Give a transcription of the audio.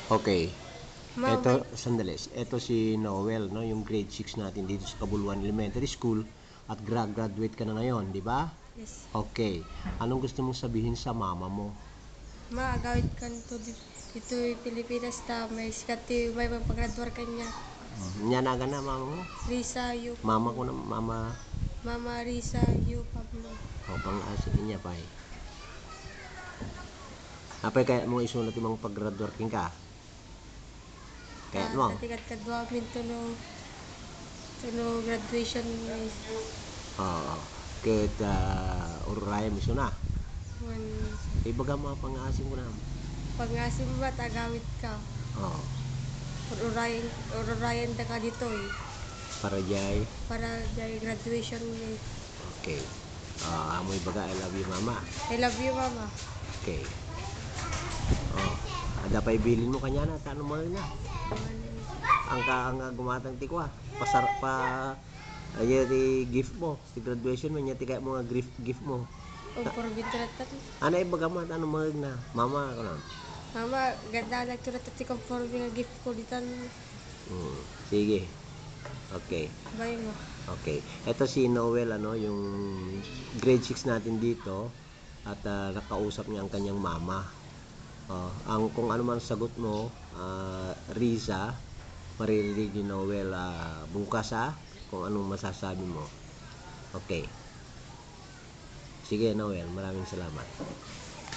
Okay. Ma, Ito, sandali. Ito si Noel, no? Yung grade 6 natin dito sa Kabuluan Elementary School. At graduate ka na ngayon, di ba? yes. Okay. Anong gusto mong sabihin sa mama mo? Agawid kan to dito Pilipinas ta may sikat may paggraduar kanya. Nyanaga na mama mo? Risa Yu Mama ko Pablo. na, mama. Mama Risa Yu Pablo. O, pang-asin niya pa eh. Apay kaya mo isulat yung mga pag-graduate ka? Kaya mo? Tatikat kadwa min to no graduation is Oo. Kita ururaya mo na. when Ibaga mga pang-asin ko na. pag-asim ba tagawid ka. Oo. Ururayan da ka dito eh. Para jay. Para dahil graduation eh. Okay. Amoy baga, I love you mama. I love you, Mama. Okay. Oh. Ada pa ibilin mo kanya na, tano mo na. Ang gumatang tikwa. Pasar pa ayo di gift mo, di graduation mo nya ti kaya mo gift mo. O porbintratan. Ana ibaga mo ano mo na. Mama ko na. Mama, ganda nagtulat at i-conform nga gift ko ditan. Sige. Okay. Bye mo. Okay. Ito si Noel ano, yung grade 6 natin dito at nakausap niya ang kanyang mama. Ang kung ano man sagot mo, Riza, maririnig ni Noel bukas kung anong masasabi mo. Okay. Sige Noel, maraming salamat.